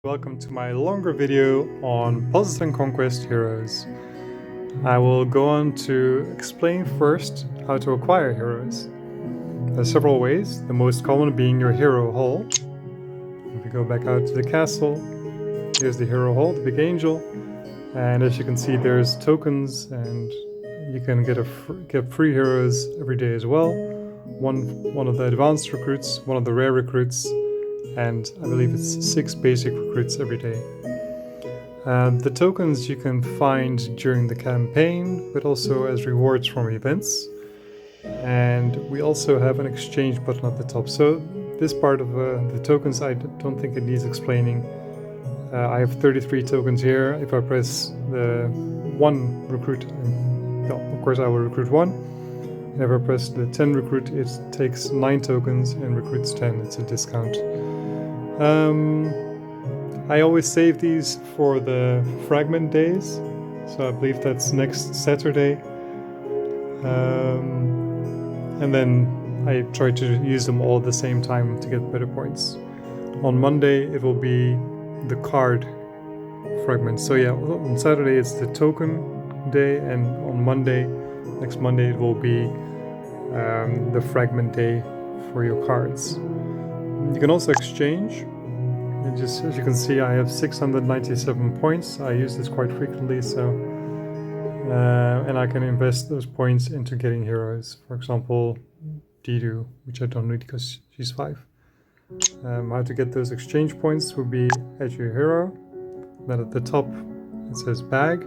Welcome to my longer video on Puzzles and Conquest heroes. I will go on to explain first how to acquire heroes. There's several ways, the most common being your hero hall. If we go back out to the castle, here's the hero hall, the big angel, and as you can see there's tokens and you can get free heroes every day as well. One of the advanced recruits, one of the rare recruits, and I believe it's 6 basic recruits every day. The tokens you can find during the campaign, but also as rewards from events. And we also have an exchange button at the top. So this part of the tokens, I don't think it needs explaining. I have 33 tokens here. If I press the one recruit, of course I will recruit one. And if I press the 10 recruit, it takes 9 tokens and recruits 10. It's a discount. I always save these for the fragment days, so I believe that's next Saturday. And then I try to use them all at the same time to get better points. On Monday it will be the card fragment. So yeah, on Saturday it's the token day, and on Monday, next Monday, it will be the fragment day for your cards. You can also exchange. And just as you can see, I have 697 points. I use this quite frequently, so and I can invest those points into getting heroes. For example, Dido, which I don't need because she's 5. How to get those exchange points would be add your hero. Then at the top it says bag,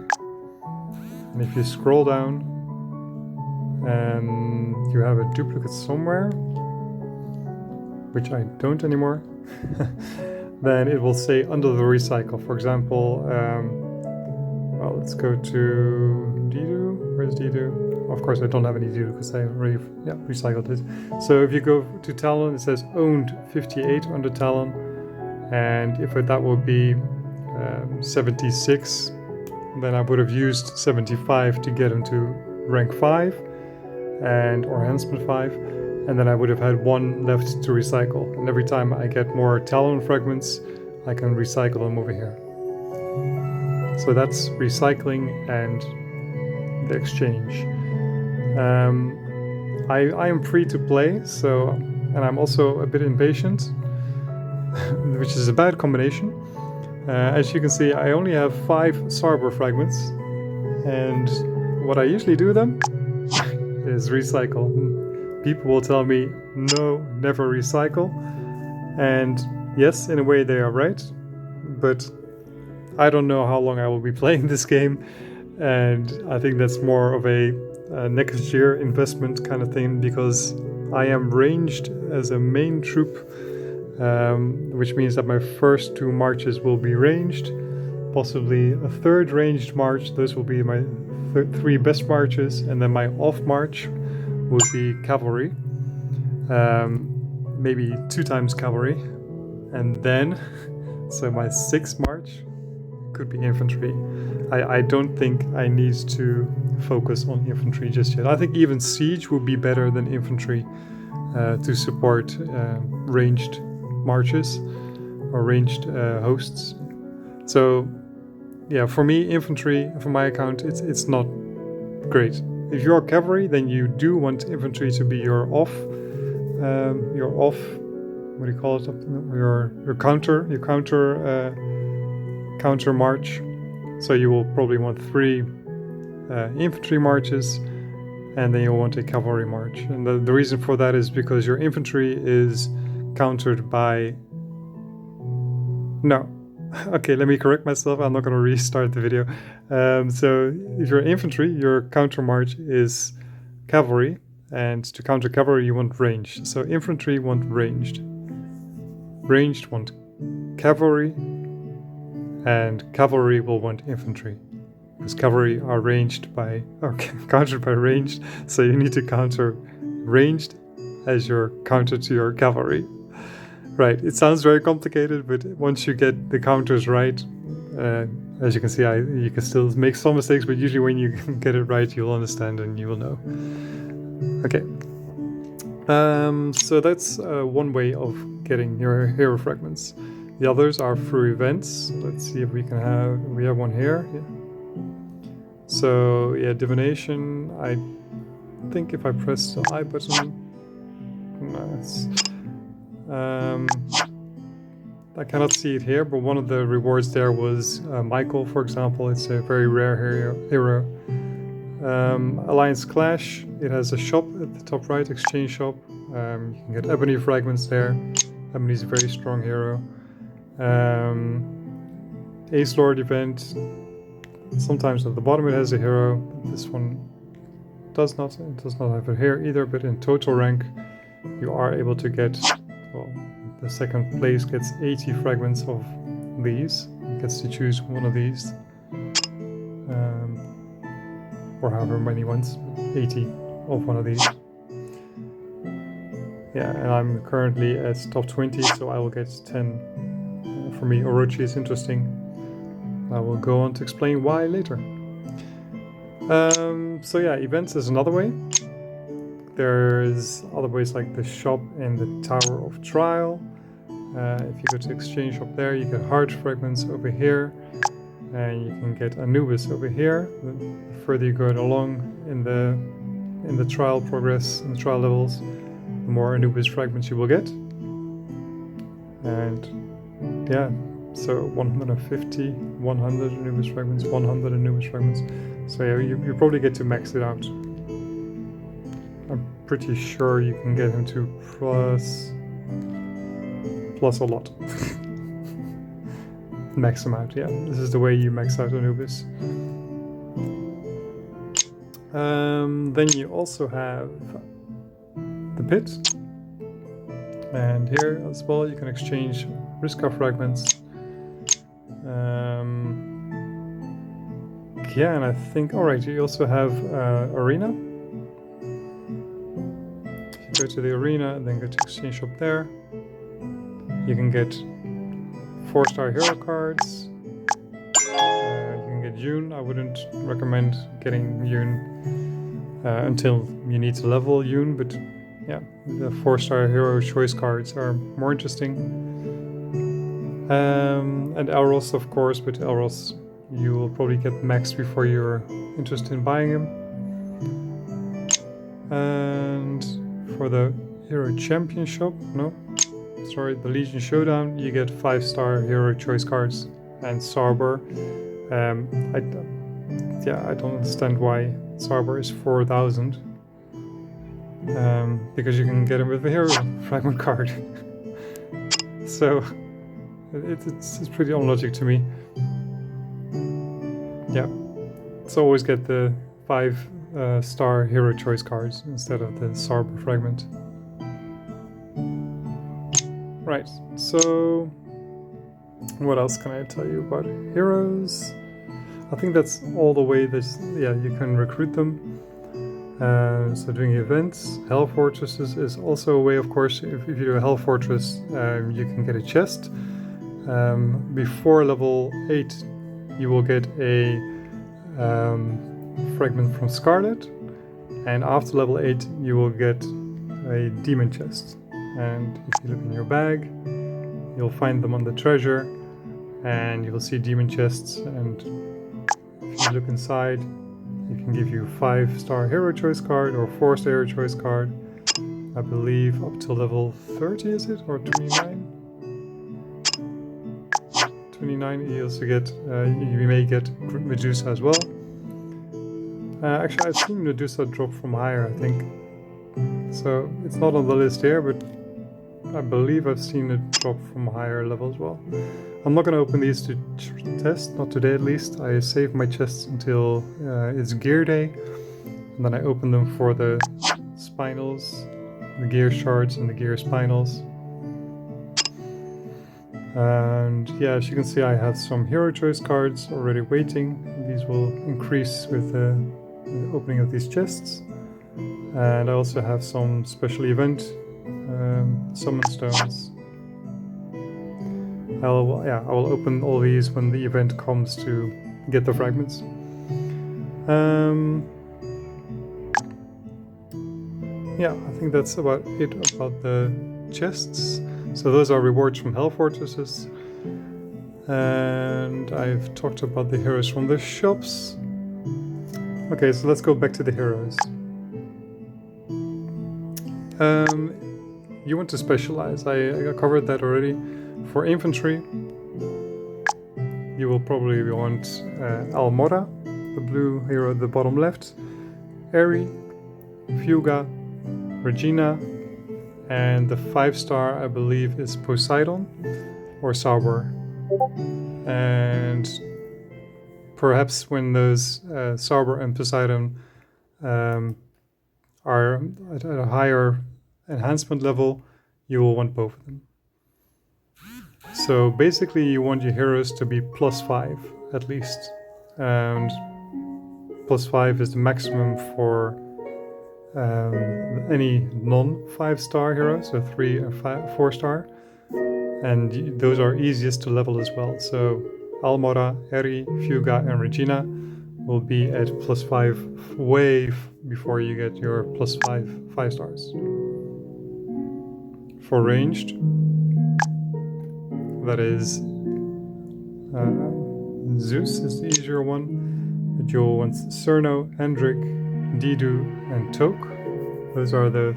and if you scroll down and you have a duplicate somewhere, which I don't anymore, then it will say under the recycle. For example, well, let's go to Dido. Where's Dido? Of course, I don't have any Dido because I already recycled it. So if you go to Talon, it says owned 58 under Talon, and if that would be 76, then I would have used 75 to get him to rank 5 or enhancement 5. And then I would have had 1 left to recycle. And every time I get more Talon fragments, I can recycle them over here. So that's recycling and the exchange. I am free to play, so, and I'm also a bit impatient, which is a bad combination. As you can see, I only have 5 Sarber fragments, and what I usually do then is recycle. People will tell me, no, never recycle. And yes, in a way they are right, but I don't know how long I will be playing this game. And I think that's more of a next year investment kind of thing, because I am ranged as a main troop, which means that my first 2 marches will be ranged, possibly a 3rd ranged march. Those will be my 3 best marches, and then my off march would be cavalry, maybe 2 times cavalry, and then so my 6th march could be infantry. I don't think I need to focus on infantry just yet. I think even siege would be better than infantry to support ranged marches or ranged hosts. So yeah, for me, infantry, for my account, it's not great. If you're cavalry, then you do want infantry to be your off, what do you call it? Your counter march. So you will probably want 3 infantry marches, and then you'll want a cavalry march. And the reason for that is because your infantry is countered by... No. Okay, let me correct myself. I'm not going to restart the video. So if you're infantry, your counter march is cavalry, and to counter cavalry you want ranged. So infantry want ranged, ranged want cavalry, and cavalry will want infantry, because cavalry are ranged by, or countered by ranged, so you need to counter ranged as your counter to your cavalry. Right, it sounds very complicated, but once you get the counters right, as you can see, you can still make some mistakes, but usually when you get it right, you'll understand and you will know. Okay, so that's one way of getting your hero fragments. The others are through events. Let's see if we have one here. Yeah. So yeah, divination. I think if I press the I button, nice. I cannot see it here, but one of the rewards there was Michael, for example. It's a very rare hero. Alliance Clash. It has a shop at the top right, exchange shop. You can get ebony fragments there. Ebony is a very strong hero. Ace Lord event. Sometimes at the bottom it has a hero. This one does not. It does not have it here either. But in total rank, you are able to get. Well, the second place gets 80 fragments of these. It gets to choose one of these, or however many ones. 80 of one of these. Yeah, and I'm currently at top 20, so I will get 10. For me, Orochi is interesting. I will go on to explain why later. So yeah, events is another way. There's other ways like the shop and the Tower of Trial. If you go to exchange shop there, you get heart fragments over here, and you can get Anubis over here. The further you go along in the trial progress, in the trial levels, the more Anubis fragments you will get. And yeah, so 150, 100 Anubis fragments, 100 Anubis fragments. So yeah, you probably get to max it out. I'm pretty sure you can get him to plus a lot. Max him out, yeah. This is the way you max out Anubis. Then you also have the pit. And here as well you can exchange Riska fragments. Yeah, and I think, alright, you also have Arena. If you go to the Arena and then go to exchange shop there, you can get 4-star hero cards. You can get Yoon. I wouldn't recommend getting Yoon until you need to level Yoon, but yeah, the 4-star hero choice cards are more interesting. And Elros, of course, but Elros you will probably get maxed before you're interested in buying him. And for the Hero Champion shop, the Legion Showdown, you get 5-star hero choice cards and Sarber. I don't understand why Sarber is 4,000. Because you can get him with a hero fragment card. So it's pretty unlogic to me. Yeah, so always get the 5-star hero choice cards instead of the Sarber fragment. Right, so what else can I tell you about heroes? I think that's all the way that you can recruit them. So doing events, Hell Fortresses is also a way, of course. If you do a Hell Fortress, you can get a chest. Before level 8, you will get a fragment from Scarlet, and after level 8, you will get a demon chest. And if you look in your bag, you'll find them on the treasure, and you will see demon chests. And if you look inside, it can give you 5-star hero choice card or 4-star hero choice card. I believe up to level 30, is it, or 29? 29. You also get, you may get Medusa as well. Actually, I've seen Medusa drop from higher, I think. So it's not on the list here, but I believe I've seen it drop from higher level as well. I'm not going to open these to test, not today at least. I save my chests until it's gear day, and then I open them for the spinals, the gear shards and the gear spinals. And yeah, as you can see, I have some hero choice cards already waiting. These will increase with the opening of these chests. And I also have some special event summon stones. I will open all these when the event comes to get the fragments. Yeah, I think that's about it about the chests. So those are rewards from Hell Fortresses. And I've talked about the heroes from the shops. Okay, so let's go back to the heroes. You want to specialize. I covered that already. For infantry, you will probably want Almora, the blue hero at the bottom left, Eri, Fuga, Regina, and the 5-star I believe is Poseidon or Sauber. And perhaps when those Sauber and Poseidon are at a higher enhancement level, you will want both of them. So basically you want your heroes to be +5 at least, and +5 is the maximum for any non-5-star hero, so 3 or 4-star, and those are easiest to level as well. So Almora, Eri, Fuga and Regina will be at +5 way before you get your +5 stars. For ranged, that is Zeus is the easier one, but you'll want Cerno, Hendrik, Didu and Toke. Those are the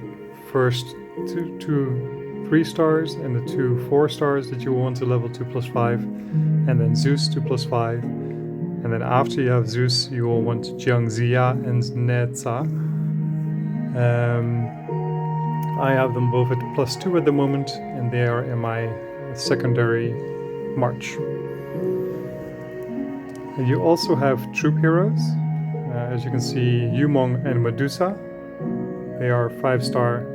first two 3 stars and the 2 4 stars that you will want to level to +5, and then Zeus to +5. And then after you have Zeus, you will want Jiangziya and Netza. I have them both at +2 at the moment, and they are in my secondary march. And you also have troop heroes. As you can see, Yumong and Medusa. They are 5-star,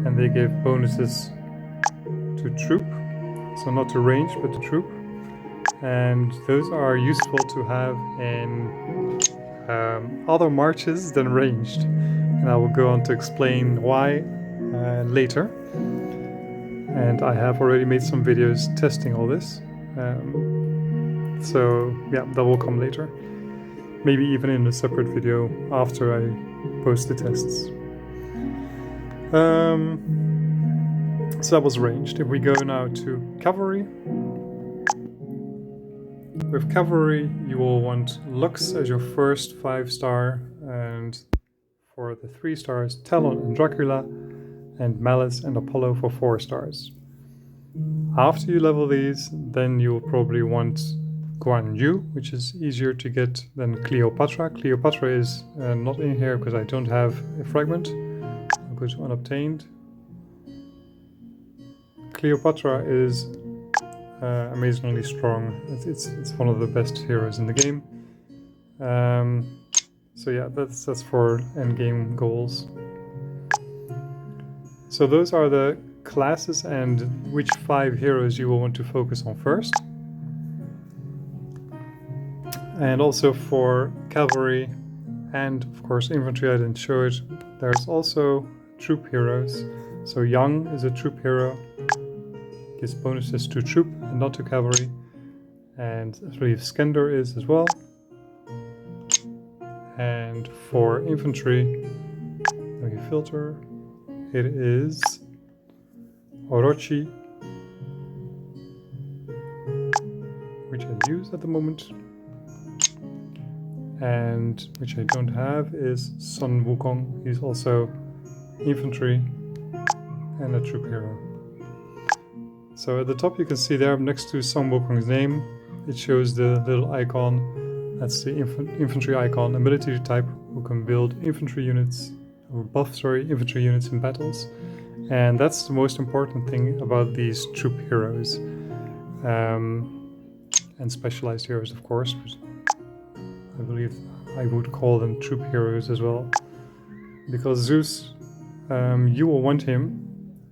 and they give bonuses to troop. So not to range, but to troop. And those are useful to have in other marches than ranged. And I will go on to explain why later. And I have already made some videos testing all this. So yeah, that will come later. Maybe even in a separate video after I post the tests. So that was ranged. If we go now to cavalry. With cavalry, you will want Lux as your first 5-star, and for the 3 stars, Talon and Dracula, and Malice and Apollo for 4 stars. After you level these, then you will probably want Guan Yu, which is easier to get than Cleopatra. Cleopatra is not in here because I don't have a fragment. I'll go to unobtained. Cleopatra is amazingly strong. It's one of the best heroes in the game. So yeah, that's for endgame goals. So those are the classes and which 5 heroes you will want to focus on first. And also for cavalry and of course infantry, I didn't show it. There's also troop heroes. So Yang is a troop hero, gives bonuses to troop and not to cavalry. And I believe Skender is as well. And for infantry, let me filter. It is Orochi, which I use at the moment, and which I don't have is Sun Wukong. He's also infantry and a troop hero. So at the top you can see there next to Sun Wukong's name, it shows the little icon. That's the infantry icon, ability type who can build infantry units, or buff, infantry units in battles. And that's the most important thing about these troop heroes. And specialized heroes, of course, but I believe I would call them troop heroes as well. Because Zeus, you will want him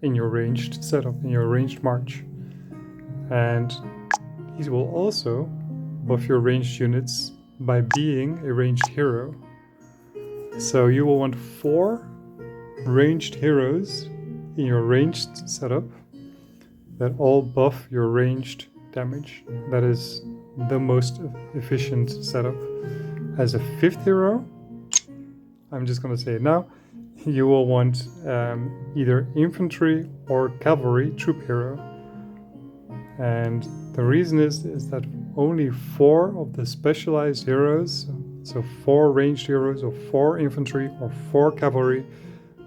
in your ranged setup, in your ranged march. And he will also buff your ranged units by being a ranged hero. So you will want 4 ranged heroes in your ranged setup that all buff your ranged damage. That is the most efficient setup. As a 5th hero, I'm just going to say it now, you will want either infantry or cavalry troop hero. And The reason is that only 4 of the specialized heroes, so 4 ranged heroes or 4 infantry or 4 cavalry,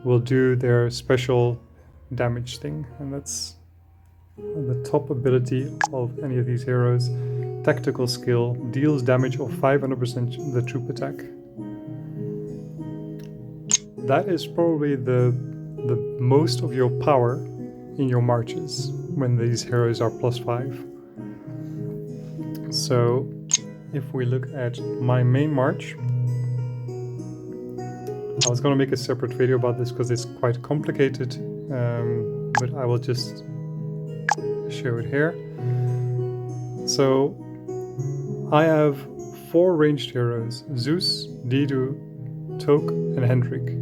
will do their special damage thing, and that's the top ability of any of these heroes. Tactical skill deals damage of 500% the troop attack. That is probably the most of your power in your marches when these heroes are +5. So if we look at my main march, I was going to make a separate video about this because it's quite complicated, but I will just show it here. So I have 4 ranged heroes: Zeus, Dido, Toke, and Hendrik.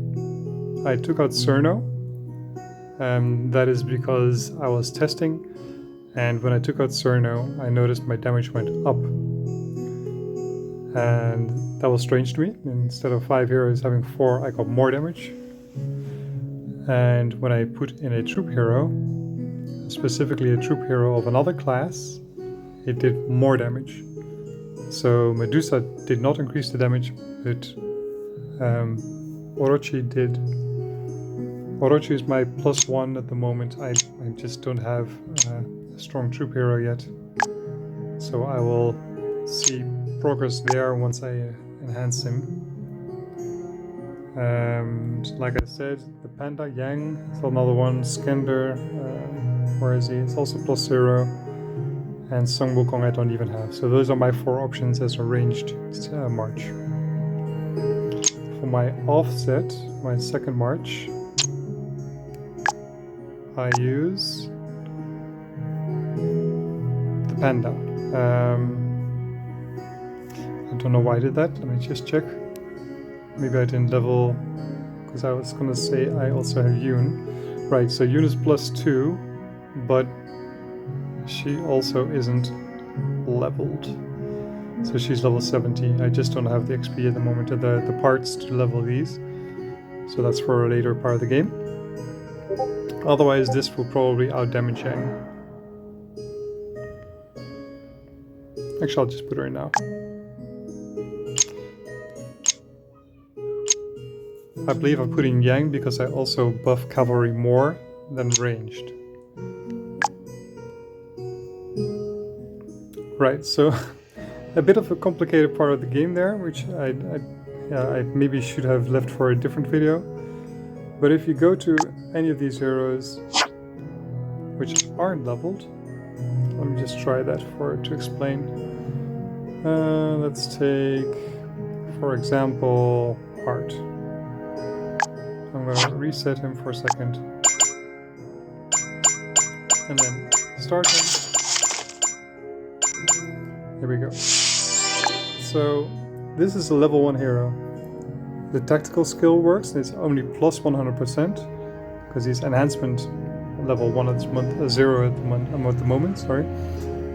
I took out Cerno. That is because I was testing, and when I took out Cerno, I noticed my damage went up. And that was strange to me. Instead of 5 heroes having 4, I got more damage. And when I put in a troop hero, specifically a troop hero of another class, it did more damage. So Medusa did not increase the damage, but Orochi did. Orochi is my +1 at the moment. I just don't have a strong troop hero yet. So I will see progress there once I enhance him. Like I said, the Panda Yang is another one. Skender, where is he? It's also +0. And Sung Wukong I don't even have. So those are my 4 options as a ranged march. For my offset, my second march, I use the Panda. I don't know why I did that. Let me just check. Maybe I didn't level, because I was going to say I also have Yoon. Right, so Yoon is +2, but she also isn't leveled. So she's level 70. I just don't have the XP at the moment, the parts to level these. So that's for a later part of the game. Otherwise, this will probably outdamage Yang. Actually, I'll just put her in now. I believe I'm putting Yang because I also buff cavalry more than ranged. Right, so a bit of a complicated part of the game there, which I maybe should have left for a different video. But if you go to any of these heroes which aren't leveled, let me just try that to explain. Let's take, for example, Heart. I'm going to reset him for a second. And then start him. Here we go. So this is a level 1 hero. The tactical skill works, and it's only +100% because he's enhancement level 1 at this month, 0 at the moment, sorry.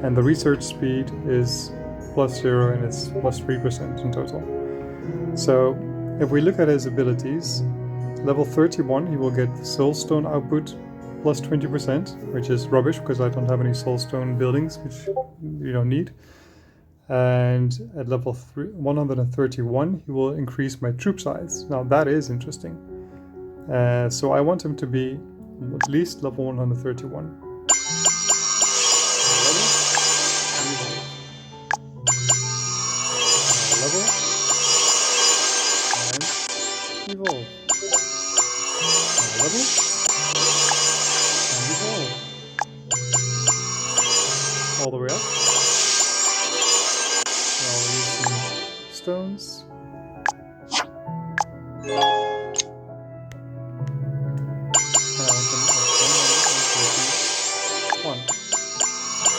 And the research speed is +0 and it's +3% in total. So if we look at his abilities, level 31 he will get Soulstone output +20%, which is rubbish because I don't have any Soulstone buildings, which you don't need. And at level 131 he will increase my troop size. Now that is interesting. So I want him to be at least level 131. Level and evolve. Level and evolve. All the way up. Stones. And I want them at 131.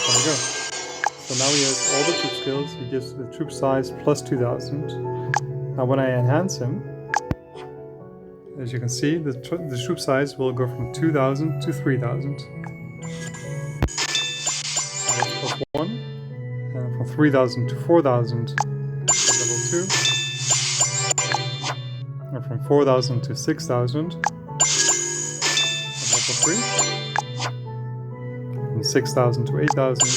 There we go. So now he has all the troop skills. He gives the troop size +2000. Now when I enhance him, as you can see, the troop size will go from 2000 to 3000. That's +1. And from 3000 to 4000. Level 2, and from 4000 to 6000, level 3, from 6000 to 8000,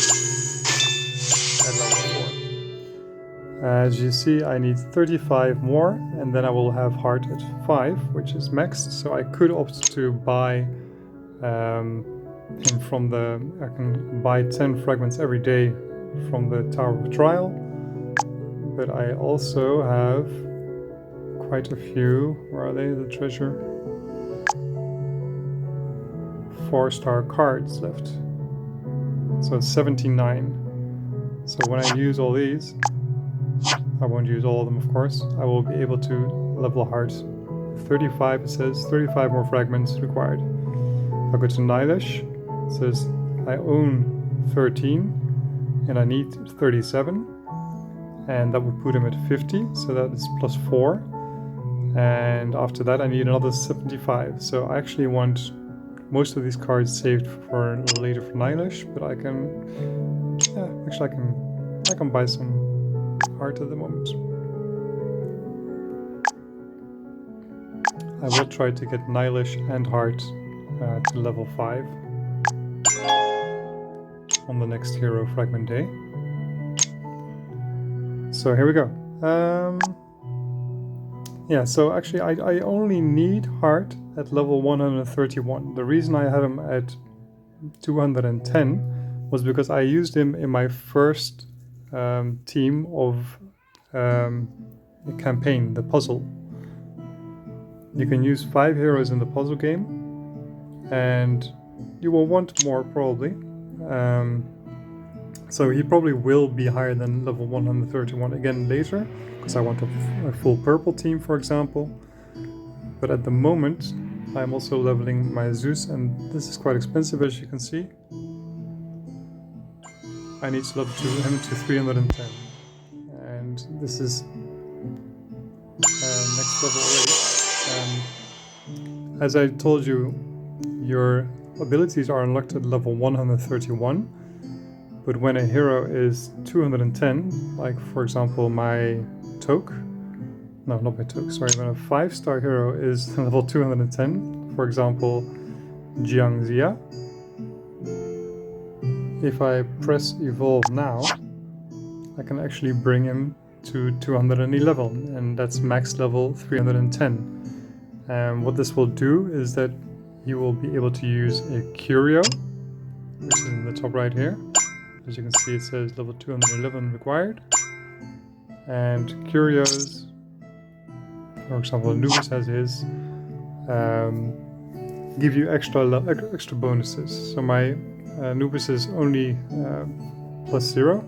As you see, I need 35 more, and then I will have heart at 5, which is maxed. So I could opt to buy him from the... I can buy 10 fragments every day from the Tower of Trial. But I also have quite a few. Where are they? The treasure. 4-star cards left. So it's 79. So when I use all these, I won't use all of them, of course, I will be able to level heart. 35, it says 35 more fragments required. If I go to Nihilish, it says I own 13 and I need 37, and that would put him at 50, so that is plus 4. And after that I need another 75. So I actually want most of these cards saved for later for Nihilish, but I can, yeah, actually I can buy some heart at the moment. I will try to get Nihilish and heart to level 5 on the next hero fragment day. So here we go. Yeah, so actually I only need heart at level 131. The reason I had him at 210 was because I used him in my first team of the campaign, the puzzle. You can use 5 heroes in the puzzle game, and you will want more probably. So he probably will be higher than level 131 again later, because I want a full purple team, for example. But at the moment, I'm also leveling my Zeus, and this is quite expensive, as you can see. I need to level him to 310, and this is next level already. As I told you, your abilities are unlocked at level 131, but when a hero is 210, like for example my Toke, no, not my Toke, sorry, when a 5-star hero is level 210, for example Jiang Zia, if I press evolve now, I can actually bring him to 211, and that's max level 310. And what this will do is that you will be able to use a Curio, which is in the top right here. As you can see, it says level 211 required. And Curios, for example, Anubis has his, give you extra bonuses. So my Anubis is only +0,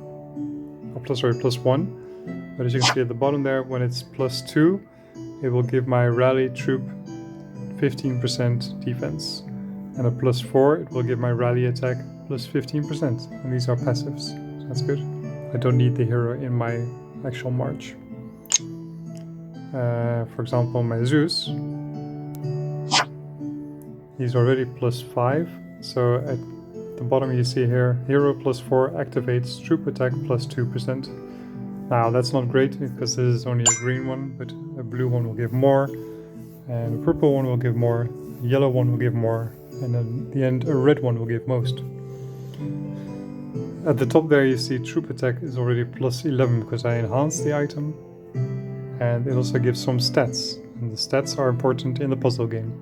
or +1. But as you can see at the bottom there, when it's +2, it will give my rally troop 15% defense. And a +4, it will give my rally attack +15%. And these are passives, so that's good. I don't need the hero in my actual march. For example, my Zeus, he's already +5. So at the bottom you see here, hero +4 activates troop attack +2%. Now that's not great because this is only a green one, but a blue one will give more, and a purple one will give more, a yellow one will give more, and at the end a red one will give most. At the top there you see troop attack is already +11 because I enhanced the item, and it also gives some stats, and the stats are important in the puzzle game.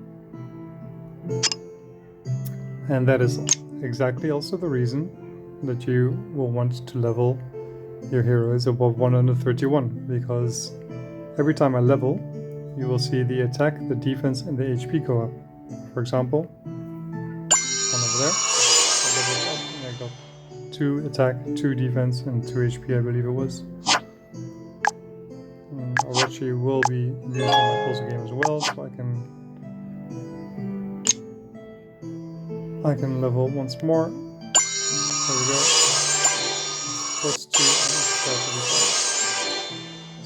And that is exactly also the reason that you will want to level your heroes above 131, because every time I level, you will see the attack, the defense, and the HP go up. For example, one over there, I leveled up and I got 2 attack, 2 defense, and 2 HP, I believe it was. Orochi will be used in my puzzle game as well, so I can level once more. There we go. +2 and start to be.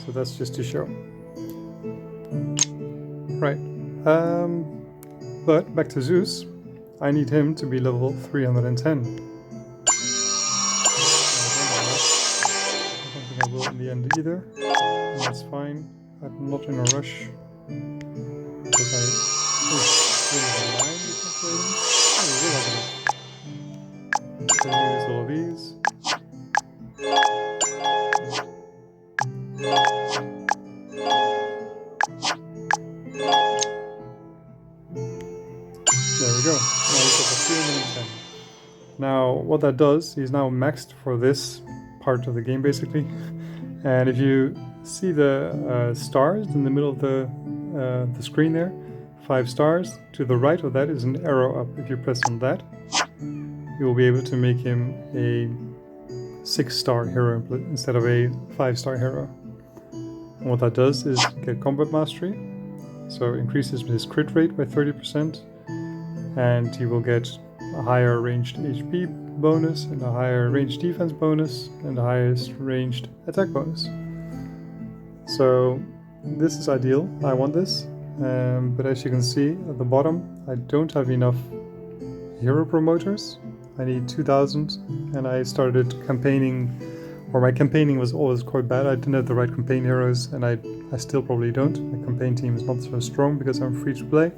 So that's just to show. Right. But back to Zeus. I need him to be level 310. I don't think I will in the end either. And that's fine. I'm not in a rush. Because I can use all of these. what that does, he's now maxed for this part of the game basically. And if you see the stars in the middle of the screen there, 5 stars, to the right of that is an arrow up. If you press on that, you will be able to make him a 6-star hero instead of a 5-star hero. And what that does is get combat mastery, so increases his crit rate by 30%, and he will get a higher ranged HP bonus and a higher ranged defense bonus and the highest ranged attack bonus. So this is ideal. I want this, but as you can see at the bottom, I don't have enough hero promoters. I need 2,000, and I started campaigning, or my campaigning was always quite bad. I didn't have the right campaign heroes, and I still probably don't. My campaign team is not so strong because I'm free to play,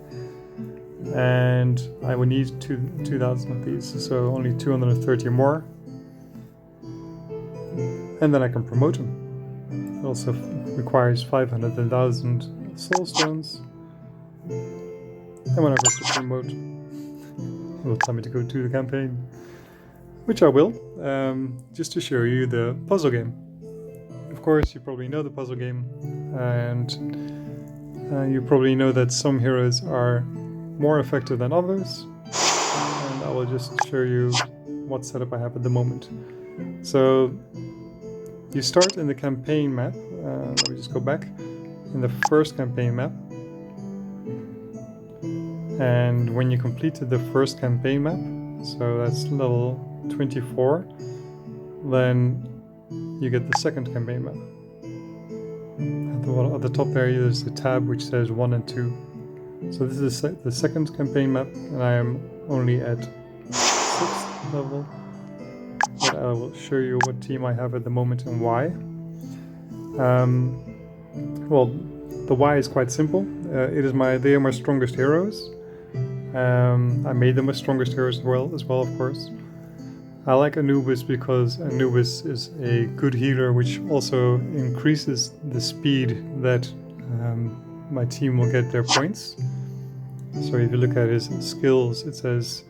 and I would need 2,000 of these, so only 230 more, and then I can promote him. It also requires 500,000 soul stones, and when I go to promote, it will tell me to go to the campaign, which I will, just to show you the puzzle game. Of course, you probably know the puzzle game, and you probably know that some heroes are more effective than others, and I will just show you what setup I have at the moment. So you start in the campaign map. Let me just go back. In the first campaign map, and when you completed the first campaign map, so that's level 24, then you get the second campaign map. At the top there, there's a tab which says 1 and 2. So this is the second campaign map, and I am only at 6th level. But I will show you what team I have at the moment and why. Well, the why is quite simple. They are my strongest heroes. I made them as strongest heroes as well, of course. I like Anubis because Anubis is a good healer, which also increases the speed that my team will get their points. So if you look at his skills, it says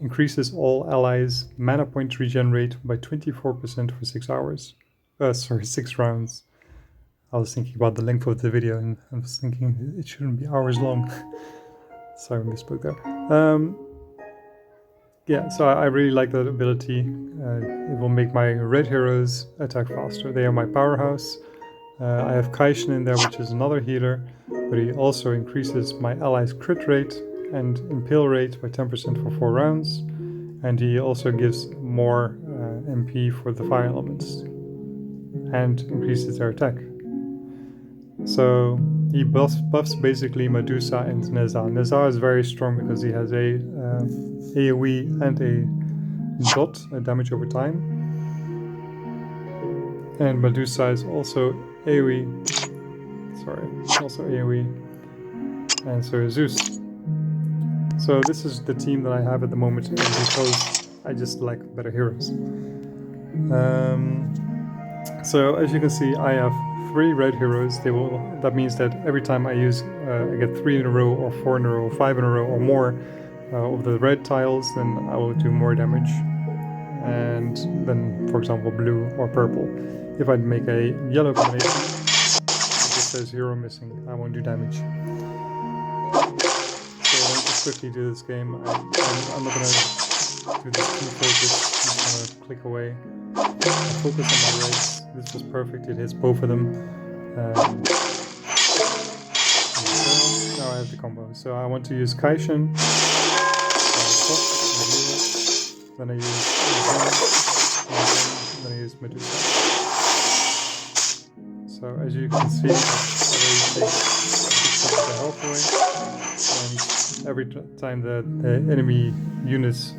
increases all allies' mana points regenerate by 24% for 6 hours. 6 rounds. I was thinking about the length of the video, and I was thinking it shouldn't be hours long. Sorry, I misspoke there. Yeah, so I really like that ability. It will make my red heroes attack faster. They are my powerhouse. I have Kaishin in there, which is another healer, but he also increases my allies' crit rate and impale rate by 10% for 4 rounds, and he also gives more MP for the fire elements and increases their attack. So he buffs basically Medusa and Nezha. Nezha is very strong because he has a AoE and a dot, a damage over time. And Medusa is also AoE. Also AoE. And so is Zeus. So this is the team that I have at the moment because I just like better heroes. So as you can see, I have 3 red heroes. That means that every time I use, I get 3 in a row, or 4 in a row, or 5 in a row, or more of the red tiles, then I will do more damage. And then, for example, blue or purple. If I make a yellow combination, it just says hero missing. I won't do damage. So let me just quickly do this game. I'm not gonna do this too focused. I'm just gonna click away. I'll focus on my reds. This was perfect, it hits both of them. So now I have the combo. So I want to use Kaishin. Then I use Medusa. So as you can see, I already take the health away. And every time the enemy units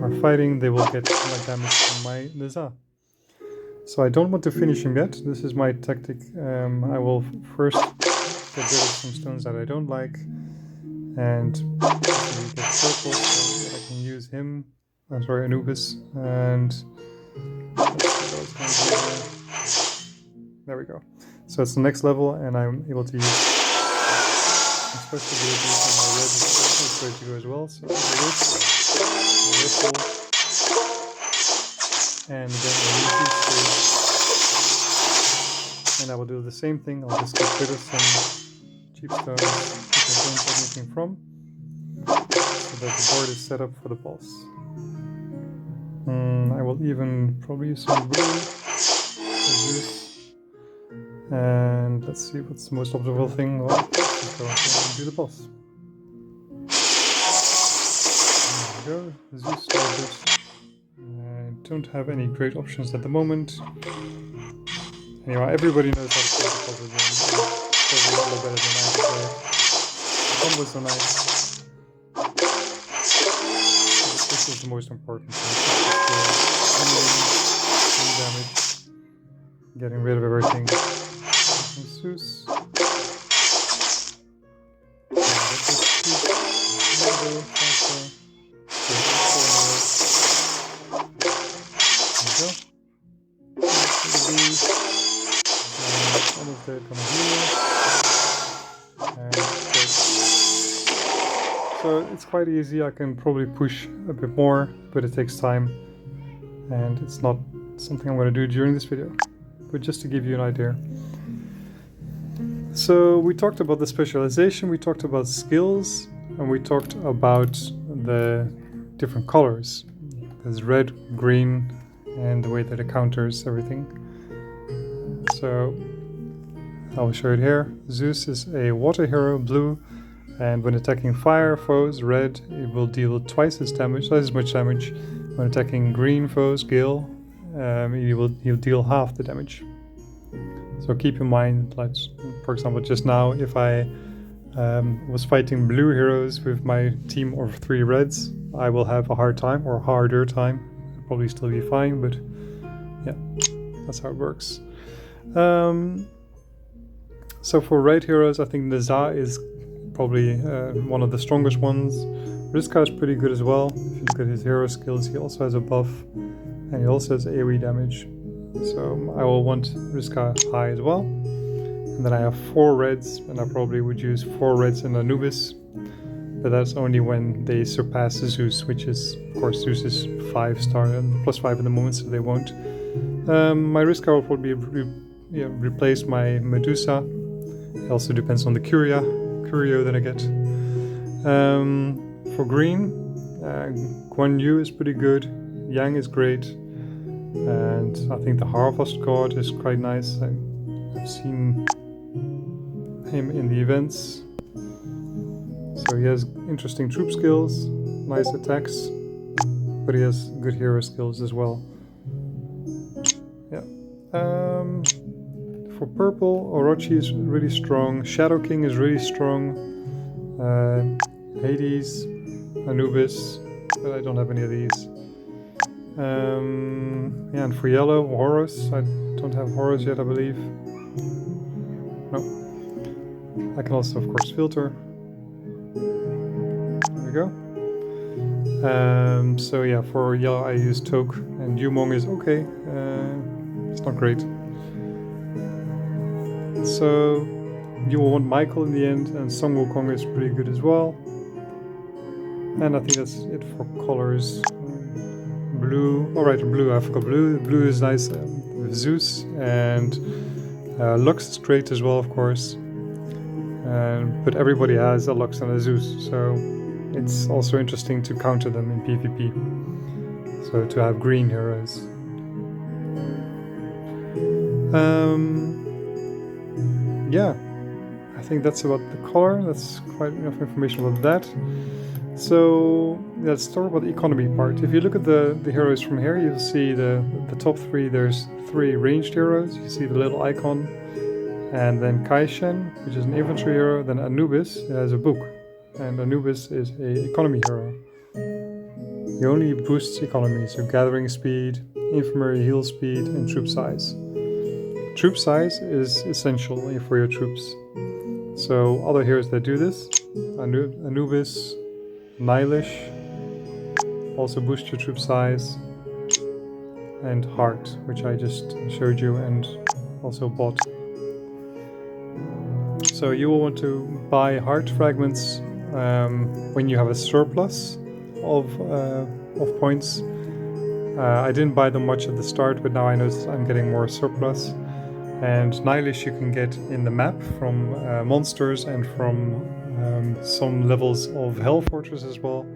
are fighting, they will get my damage from my Nezha. So I don't want to finish him yet. This is my tactic. I will first get rid of some stones that I don't like, and get purple so that I can use him. I'm sorry, Anubis, and there we go. So it's the next level, and I'm able to use some special abilities on my red is ready to go as well. So this and again I'll use these three. And I will do the same thing. I'll just get rid of some cheap stones which I don't get anything from, so that the board is set up for the boss. I will even probably use some blue, like this. And let's see what's the most optimal thing. Well, let's go ahead and do the boss. There we go, Zeus started. I don't have any great options at the moment. Anyway, everybody knows how to play the puzzle game. It's probably a little better than I play it. The combos are nice. This is the most important thing. Damage. Getting rid of everything. Zeus. Almost dead, coming here. And so it's quite easy. I can probably push a bit more, but it takes time, and it's not something I'm going to do during this video, but just to give you an idea. So we talked about the specialization, we talked about skills, and we talked about the different colors. There's red, green, and the way that it counters everything. So I'll show it here. Zeus is a water hero, blue, and when attacking fire foes, red, it will deal twice as much damage. When attacking green foes, Gale, he'll deal half the damage. So keep in mind, like for example, just now, if I was fighting blue heroes with my team of 3 reds, I will have a hard time, or harder time. I'll probably still be fine, but yeah, that's how it works. So for red heroes, I think Naza is probably one of the strongest ones. Riska is pretty good as well. If you look at his hero skills, he also has a buff, and he also has AoE damage. So I will want Riska high as well. And then I have 4 reds, and I probably would use 4 reds in Anubis. But that's only when they surpass Zeus, which is, of course, Zeus is 5-star and +5 at the moment, so they won't. My Riska will probably replace my Medusa. It also depends on the curio that I get. For green, Guan Yu is pretty good, Yang is great, and I think the Harvest God is quite nice. I've seen him in the events. So he has interesting troop skills, nice attacks, but he has good hero skills as well. Yeah. For purple, Orochi is really strong, Shadow King is really strong, Hades, Anubis, but I don't have any of these. Yeah, and for yellow, Horus, I don't have Horus yet, I believe. No. I can also, of course, filter. There we go. So yeah, for yellow I use Toke, and Yumong is okay. It's not great. So you will want Michael in the end, and Song Wukong is pretty good as well. And I think that's it for colors. Blue, alright, blue, I forgot blue. Blue is nice with Zeus, and Lux is great as well, of course. But everybody has a Lux and a Zeus, so it's also interesting to counter them in PvP. So to have green heroes. Yeah, I think that's about the color. That's quite enough information about that. So let's talk about the economy part. If you look at the heroes from here, you'll see the top 3. There's 3 ranged heroes. You see the little icon, and then Kaishen, which is an infantry hero. Then Anubis, it has a book, and Anubis is a economy hero. He only boosts economy, so gathering speed, infirmary heal speed, and troop size. Troop size is essential for your troops. So other heroes that do this, Anubis, Nihilish, also boost your troop size, and Heart, which I just showed you and also bought. So you will want to buy Heart fragments when you have a surplus of points. I didn't buy them much at the start, but now I notice I'm getting more surplus. And Nihilish you can get in the map from monsters and from some levels of Hell Fortress as well.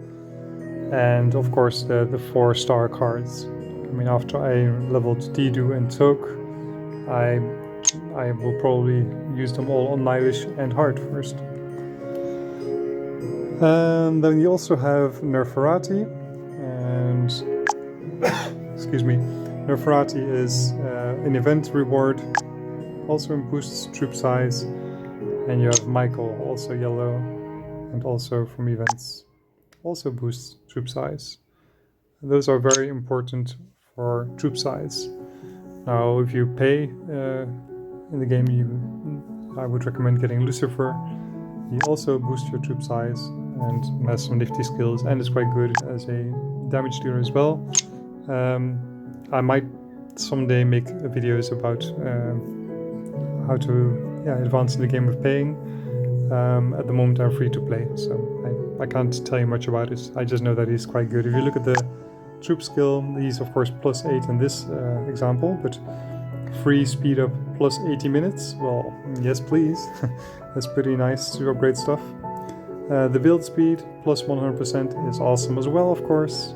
And of course the 4-star cards. I mean, after I leveled Didu and Toke, I will probably use them all on Nihilish and Heart first. And then you also have Nerferati, and excuse me, Nerferati is an event reward, also boosts troop size, and you have Michael, also yellow, and also from events, also boosts troop size. Those are very important for troop size. Now, if you pay in the game, I would recommend getting Lucifer. He also boosts your troop size and has some nifty skills, and is quite good as a damage dealer as well. I might someday make videos about how to advance in the game of paying. At the moment I'm free to play, so I can't tell you much about it. I just know that he's quite good. If you look at the troop skill, he's of course +8 in this example, but free speed up plus 80 minutes, well, yes please. That's pretty nice to upgrade stuff. The build speed plus 100% is awesome as well, of course.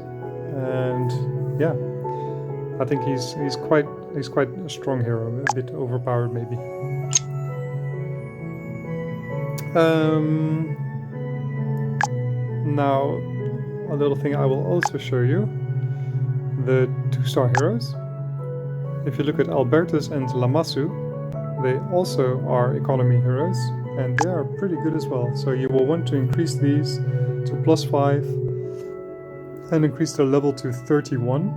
And yeah, I think he's quite a strong hero, a bit overpowered maybe. Now, a little thing I will also show you, the 2-star heroes. If you look at Albertus and Lamassu, they also are economy heroes, and they are pretty good as well. So you will want to increase these to +5 and increase their level to 31.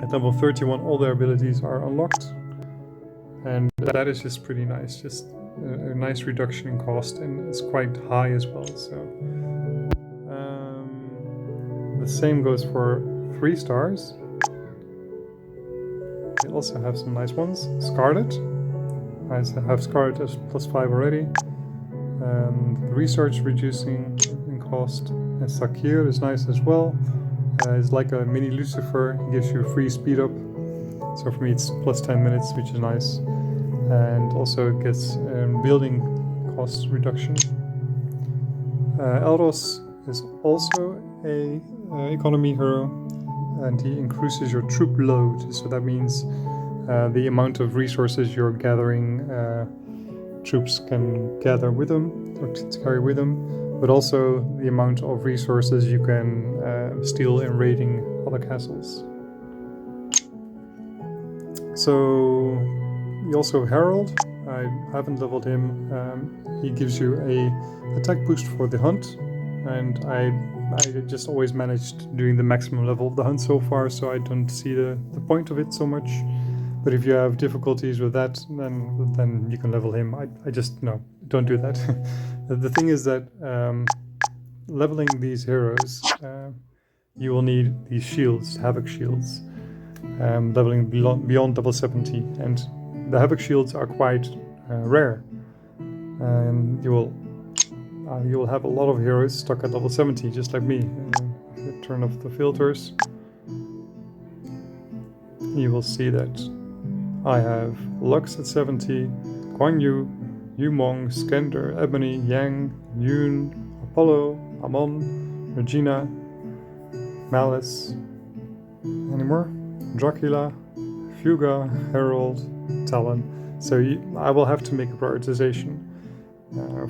At level 31 all their abilities are unlocked, and that is just pretty nice, just a nice reduction in cost, and it's quite high as well. So the same goes for 3 stars. They also have some nice ones. Scarlet, I have Scarlet as +5 already. Research reducing in cost, and Sakir is nice as well. It's like a mini Lucifer, gives you free speed up. So for me it's +10 minutes, which is nice. And also it gets building cost reduction. Elros is also a economy hero, and he increases your troop load. So that means the amount of resources you're gathering, troops can gather with them, or carry with them, but also the amount of resources you can steal in raiding other castles. So you also have Herald. I haven't leveled him. He gives you a attack boost for the hunt, and I just always managed doing the maximum level of the hunt so far, so I don't see the point of it so much. But if you have difficulties with that, then you can level him. I just, no, don't do that. The thing is that leveling these heroes, you will need these shields, Havoc shields, leveling beyond level 70, and the Havoc shields are quite rare. You will have a lot of heroes stuck at level 70, just like me. Turn off the filters. You will see that I have Lux at 70, Guan Yu, Yumong, Skender, Ebony, Yang, Yoon, Apollo, Amon, Regina, Malice, any more? Dracula, Fuga, Herald, Talon. So I will have to make a prioritization.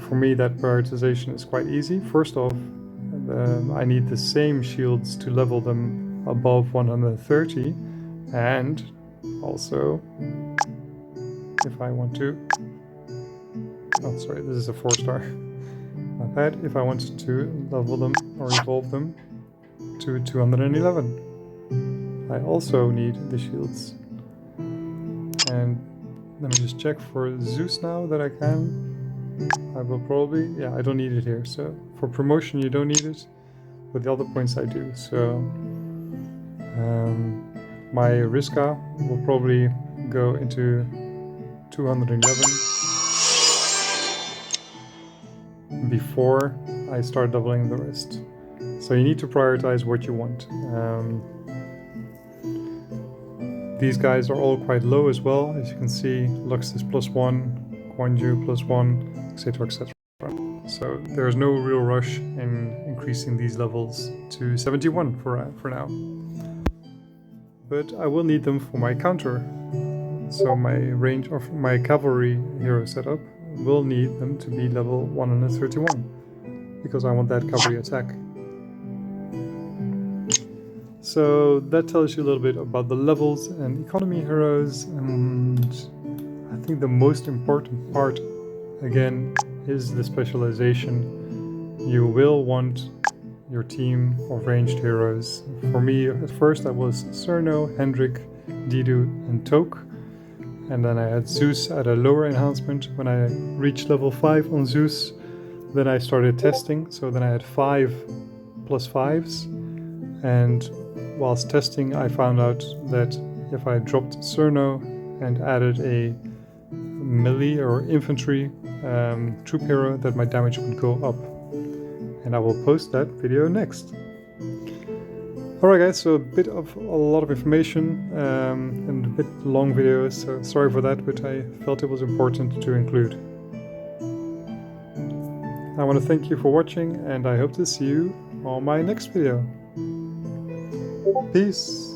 For me, that prioritization is quite easy. First off, I need the same shields to level them above 130, and also, if I want to, oh sorry, this is a 4-star, not bad. If I wanted to level them or evolve them to 211, I also need the shields. And let me just check for Zeus now that I can. I will probably, yeah, I don't need it here. So for promotion you don't need it, but the other points I do. So my Riska will probably go into 211 before I start doubling the rest. So you need to prioritize what you want. these guys are all quite low as well. As you can see, Lux is +1, Guanju +1, etc, etc. So there's no real rush in increasing these levels to 71 for now. But I will need them for my counter. So my range of my cavalry hero setup will need them to be level 131 because I want that cavalry attack. So that tells you a little bit about the levels and economy heroes, and I think the most important part again is the specialization. You will want your team of ranged heroes. For me, at first I was Cerno, Hendrik, Didu and Toke, and then I had Zeus at a lower enhancement. When I reached level 5 on Zeus, then I started testing, so then I had 5 +5s, and whilst testing I found out that if I dropped Cerno and added a melee or infantry troop hero, that my damage would go up, and I will post that video next. Alright guys, so a lot of information and a bit long video, so sorry for that, but I felt it was important to include. I want to thank you for watching, and I hope to see you on my next video. Peace!